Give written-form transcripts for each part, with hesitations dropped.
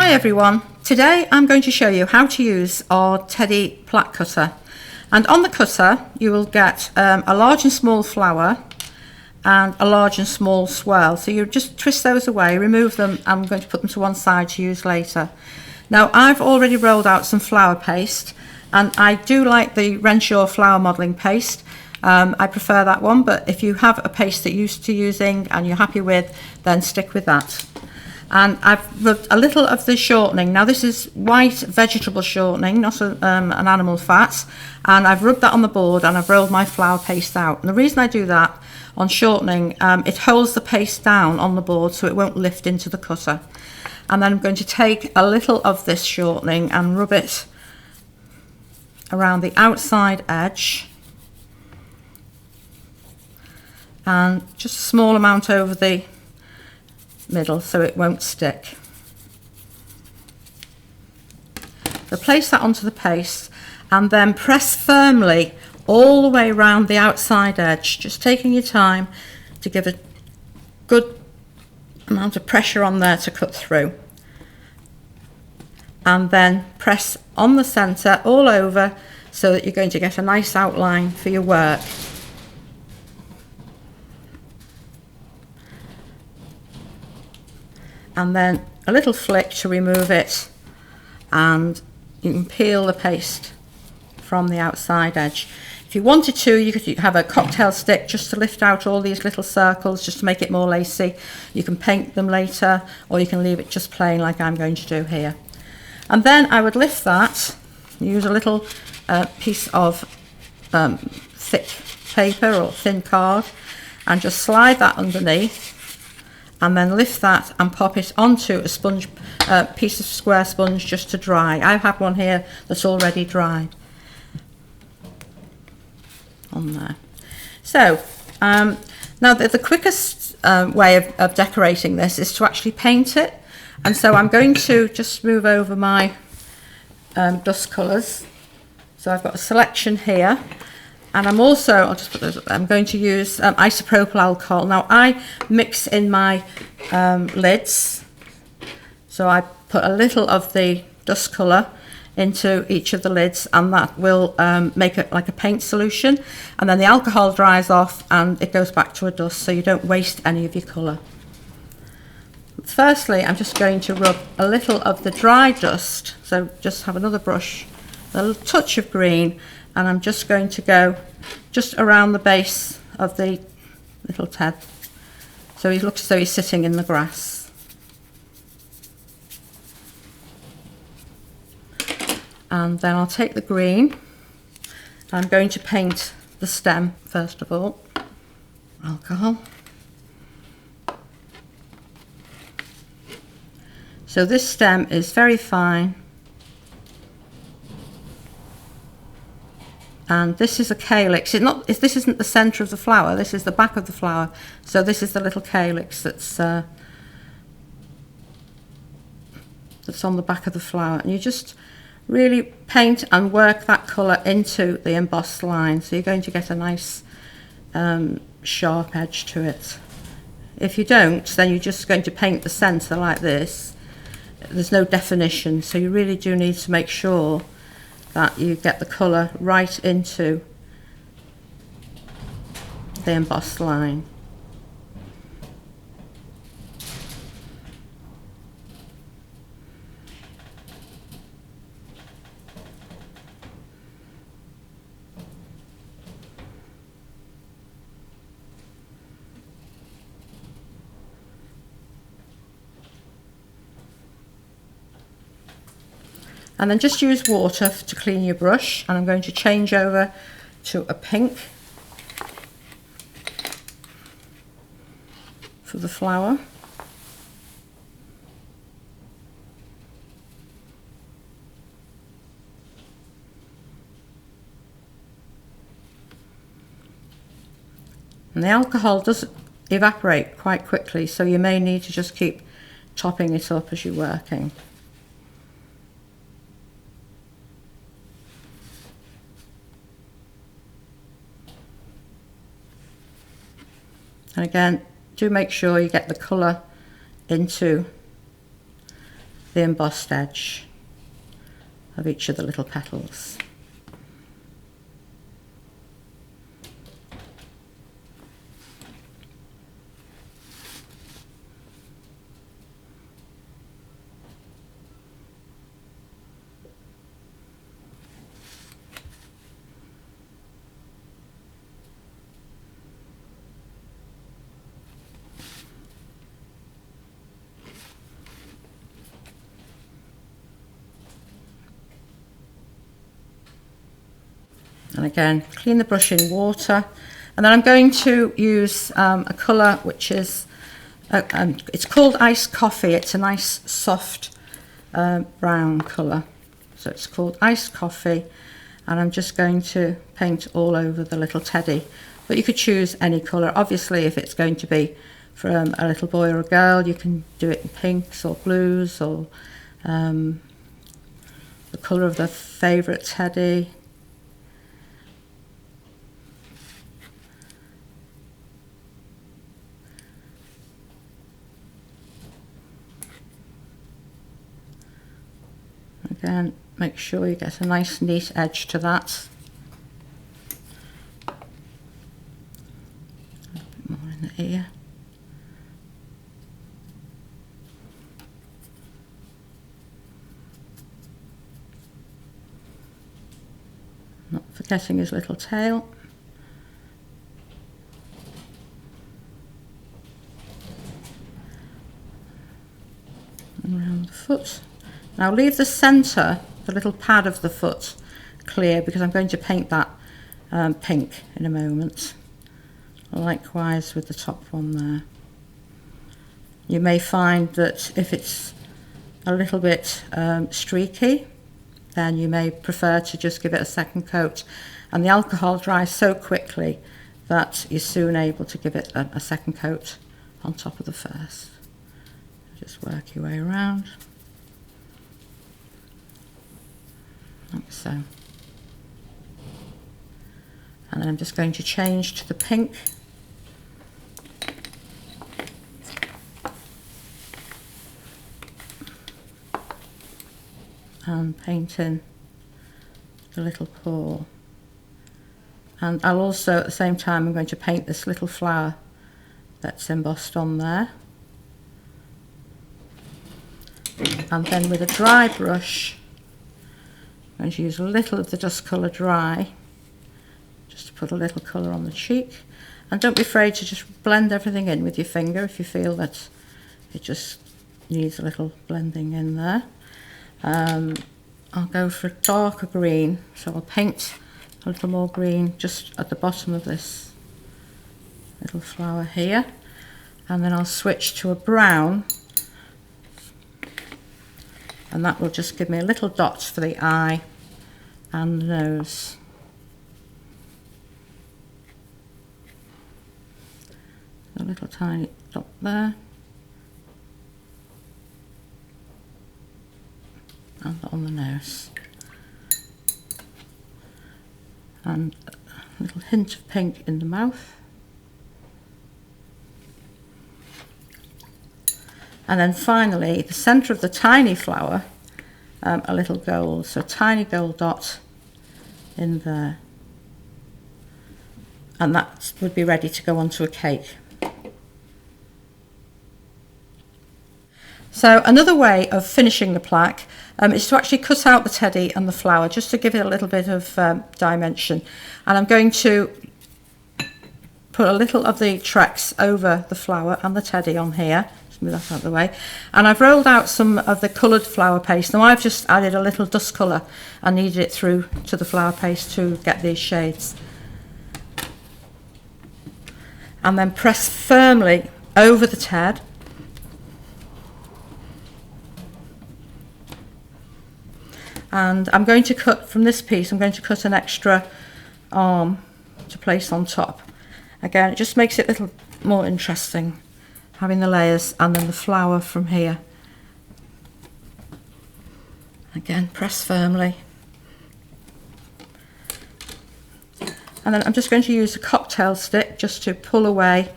Hi everyone, today I'm going to show you how to use our Teddy Plaque cutter, and on the cutter you will get a large and small flower and a large and small swirl. So you just twist those away, remove them. I'm going to put them to one side to use later. Now I've already rolled out some flower paste, and I do like the Renshaw flower modelling paste. I prefer that one, but if you have a paste that you're used to using and you're happy with, then stick with that. And I've rubbed a little of the shortening. Now this is white vegetable shortening, not an animal fat, and I've rubbed that on the board and I've rolled my flour paste out. And the reason I do that on shortening, it holds the paste down on the board so it won't lift into the cutter. And then I'm going to take a little of this shortening and rub it around the outside edge, and just a small amount over the middle so it won't stick. So place that onto the paste and then press firmly all the way around the outside edge, just taking your time to give a good amount of pressure on there to cut through, and then press on the centre all over so that you're going to get a nice outline for your work. And then a little flick to remove it, and you can peel the paste from the outside edge. If you wanted to, you could have a cocktail stick just to lift out all these little circles, just to make it more lacy. You can paint them later, or you can leave it just plain like I'm going to do here. And then I would lift that, use a little piece of thick paper or thin card, and just slide that underneath, and then lift that and pop it onto a sponge, piece of square sponge, just to dry. I have one here that's already dried on there. So now the quickest way of decorating this is to actually paint it, and so I'm going to just move over my dust colours. So I've got a selection here, and I'm also, I'll just put those up there, I'm going to use isopropyl alcohol. Now I mix in my lids, so I put a little of the dust colour into each of the lids, and that will make it like a paint solution, and then the alcohol dries off and it goes back to a dust, so you don't waste any of your colour. Firstly, I'm just going to rub a little of the dry dust, so just have another brush, a little touch of green, and I'm just going to go just around the base of the little Ted, so he looks as though he's sitting in the grass. And then I'll take the green. I'm going to paint the stem first of all. Alcohol. So this stem is very fine, and this is a calyx. This isn't the centre of the flower, this is the back of the flower. So this is the little calyx that's on the back of the flower, and you just really paint and work that colour into the embossed line, so you're going to get a nice sharp edge to it. If you don't, then you're just going to paint the centre like this. There's no definition, so you really do need to make sure that you get the colour right into the embossed line. And then just use water to clean your brush, and I'm going to change over to a pink for the flower. And the alcohol does evaporate quite quickly, so you may need to just keep topping it up as you're working. And again, do make sure you get the colour into the embossed edge of each of the little petals. And again, clean the brush in water, and then I'm going to use a colour which is, it's called iced coffee. It's a nice soft brown colour, so it's called iced coffee, and I'm just going to paint all over the little teddy. But you could choose any colour. Obviously, if it's going to be from a little boy or a girl, you can do it in pinks or blues, or the colour of their favourite teddy. Again, make sure you get a nice neat edge to that. A bit more in the ear. Not forgetting his little tail. And around the foot. Now leave the centre, the little pad of the foot, clear, because I'm going to paint that pink in a moment. Likewise with the top one there. You may find that if it's a little bit streaky, then you may prefer to just give it a second coat. And the alcohol dries so quickly that you're soon able to give it a second coat on top of the first. Just work your way around. Like so. And then I'm just going to change to the pink. And paint in the little paw. And I'll also, at the same time, I'm going to paint this little flower that's embossed on there. And then with a dry brush, I'm going to use a little of the dust colour dry, just to put a little colour on the cheek. And don't be afraid to just blend everything in with your finger if you feel that it just needs a little blending in there. I'll go for a darker green, so I'll paint a little more green just at the bottom of this little flower here. And then I'll switch to a brown, and that will just give me a little dot for the eye and the nose. A little tiny dot there. And on the nose. And a little hint of pink in the mouth. And then finally, the centre of the tiny flower, a little gold, so a tiny gold dot in there. And that would be ready to go onto a cake. So another way of finishing the plaque is to actually cut out the teddy and the flower, just to give it a little bit of dimension. And I'm going to put a little of the Trex over the flower and the teddy on here. Move that out of the way. And I've rolled out some of the coloured flower paste. Now I've just added a little dust colour and kneaded it through to the flower paste to get these shades. And then press firmly over the ted. And I'm going to cut from this piece, I'm going to cut an extra arm to place on top. Again, it just makes it a little more interesting, having the layers and then the flower from here. Again, press firmly. And then I'm just going to use a cocktail stick just to pull away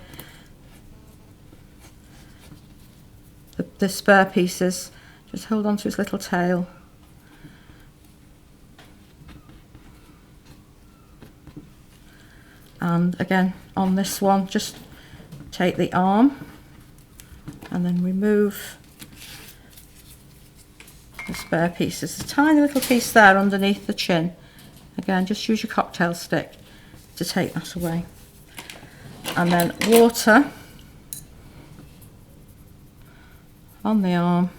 the spare pieces, Just hold on to his little tail. And again, on this one, just take the arm and then remove the spare piece. There's a tiny little piece there underneath the chin. Again, just use your cocktail stick to take that away. And then water on the arm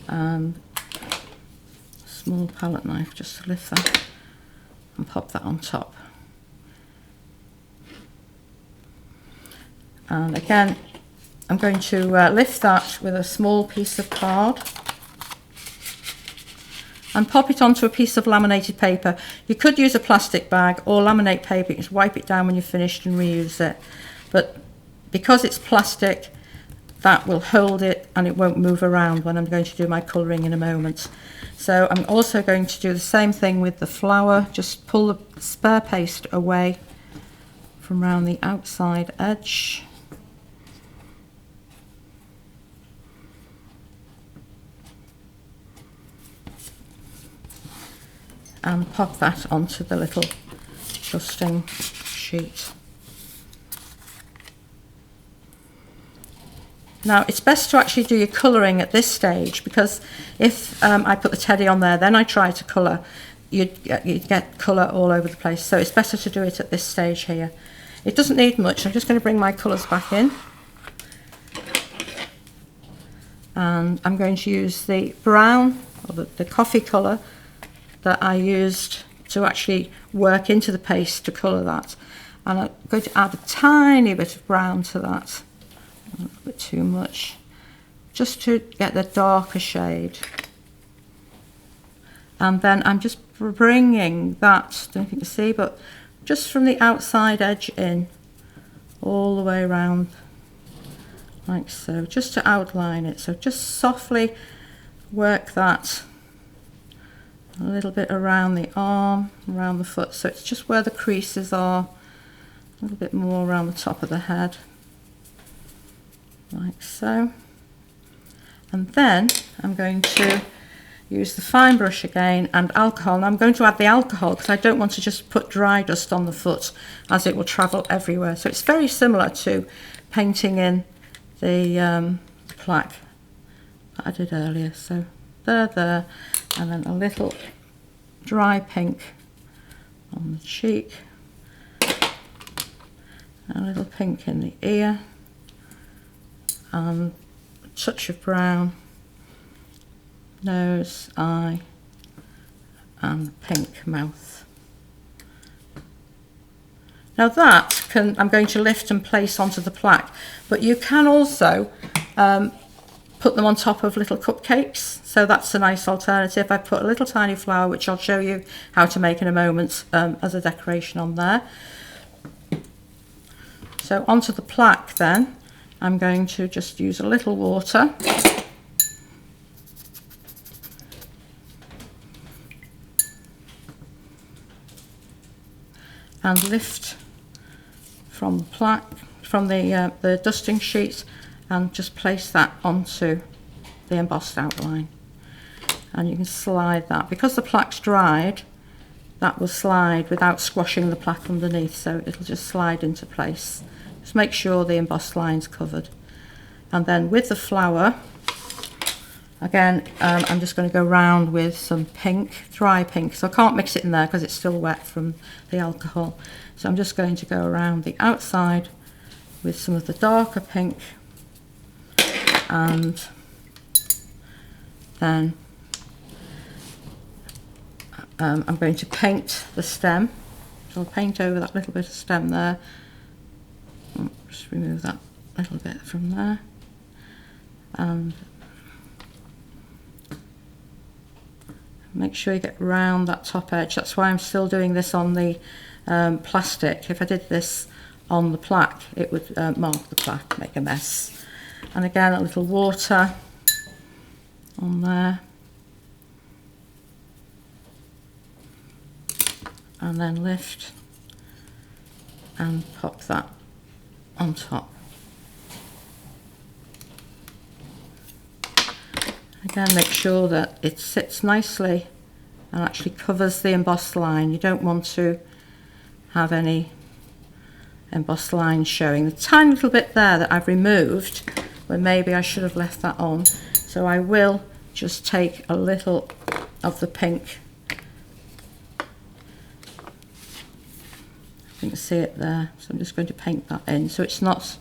and a small palette knife just to lift that and pop that on top. And again, I'm going to lift that with a small piece of card and pop it onto a piece of laminated paper. You could use a plastic bag or laminate paper. You can just wipe it down when you're finished and reuse it. But because it's plastic, that will hold it and it won't move around when I'm going to do my colouring in a moment. So I'm also going to do the same thing with the flower. Just pull the spare paste away from around the outside edge. And pop that onto the little dusting sheet. Now it's best to actually do your colouring at this stage, because if I put the teddy on there, then I try to colour, you'd get colour all over the place. So it's better to do it at this stage here. It doesn't need much. I'm just going to bring my colours back in. And I'm going to use the brown, or the coffee colour, that I used to actually work into the paste to colour that. And I'm going to add a tiny bit of brown to that, a little bit too much, just to get the darker shade. And then I'm just bringing that, don't know if you can see, but just from the outside edge in, all the way around, like so, just to outline it. So just softly work that a little bit around the arm, around the foot, so it's just where the creases are, a little bit more around the top of the head, like so. And then I'm going to use the fine brush again and alcohol. And I'm going to add the alcohol because I don't want to just put dry dust on the foot, as it will travel everywhere. So it's very similar to painting in the plaque that I did earlier. So there, and then a little dry pink on the cheek, a little pink in the ear, and a touch of brown, nose, eye, and pink mouth. Now that I'm going to lift and place onto the plaque, but you can also put them on top of little cupcakes, so that's a nice alternative. I put a little tiny flower, which I'll show you how to make in a moment, as a decoration on there. So onto the plaque then, I'm going to just use a little water. And lift from the plaque, from the dusting sheet, and just place that onto the embossed outline. And you can slide that. Because the plaque's dried, that will slide without squashing the plaque underneath, so it'll just slide into place. Just make sure the embossed line's covered. And then with the flower, again, I'm just going to go round with some pink, dry pink. So I can't mix it in there because it's still wet from the alcohol. So I'm just going to go around the outside with some of the darker pink. And then I'm going to paint the stem. So I'll paint over that little bit of stem there. Just remove that little bit from there. And make sure you get round that top edge. That's why I'm still doing this on the plastic. If I did this on the plaque, it would mark the plaque, make a mess. And again, a little water on there. And then lift and pop that on top. Again, make sure that it sits nicely and actually covers the embossed line. You don't want to have any embossed lines showing. The tiny little bit there that I've removed, where maybe I should have left that on, so I will just take a little of the pink. You can see it there, so I'm just going to paint that in so it's not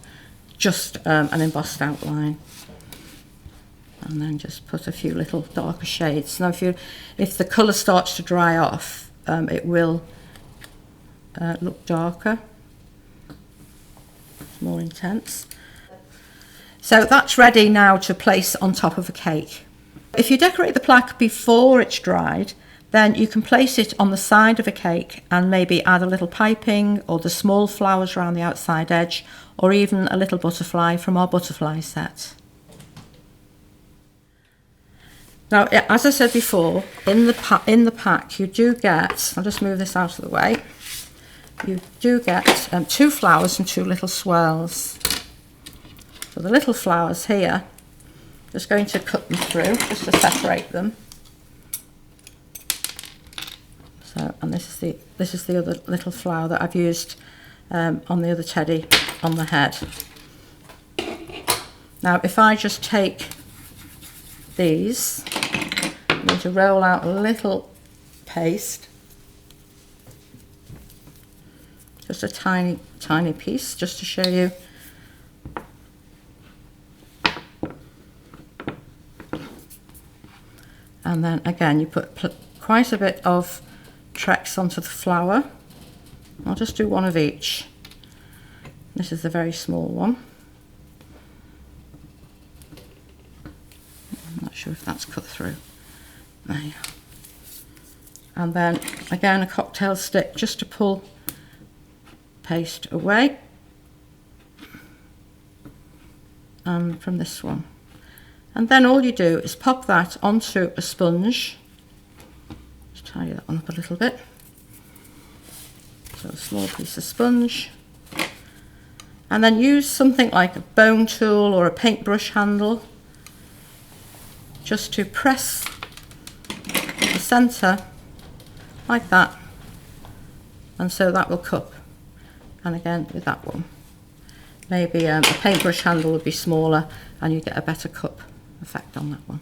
just an embossed outline. And then just put a few little darker shades. Now if the colour starts to dry off, it will look darker, it's more intense. So that's ready now to place on top of a cake. If you decorate the plaque before it's dried, then you can place it on the side of a cake and maybe add a little piping or the small flowers around the outside edge, or even a little butterfly from our butterfly set. Now, as I said before, in the pack you do get, I'll just move this out of the way, you do get 2 flowers and 2 little swirls. So the little flowers here, just going to cut them through just to separate them. So, and this is the other little flower that I've used on the other teddy on the head. Now, if I just take these, I'm going to roll out a little paste, just a tiny piece, just to show you. And then again, you put quite a bit of Trex onto the flower. I'll just do one of each. This is the very small one. I'm not sure if that's cut through. There you go. And then again, a cocktail stick just to pull paste away. And from this one. And then all you do is pop that onto a sponge. Just tidy that one up a little bit. So a small piece of sponge. And then use something like a bone tool or a paintbrush handle just to press the centre like that. And so that will cup. And again with that one. Maybe a paintbrush handle would be smaller and you get a better cup effect on that one.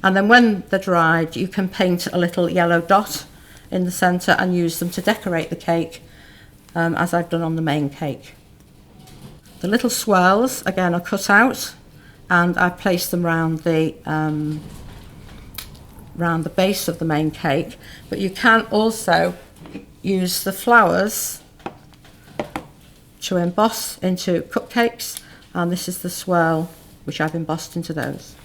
And then when they're dried, you can paint a little yellow dot in the centre and use them to decorate the cake, as I've done on the main cake. The little swirls again are cut out and I've placed them round the base of the main cake, but you can also use the flowers to emboss into cupcakes, and this is the swirl which I've embossed into those.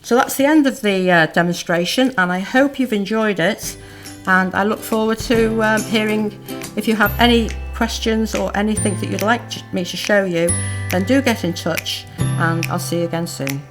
So that's the end of the demonstration, and I hope you've enjoyed it, and I look forward to hearing if you have any questions or anything that you'd like me to show you. Then do get in touch, and I'll see you again soon.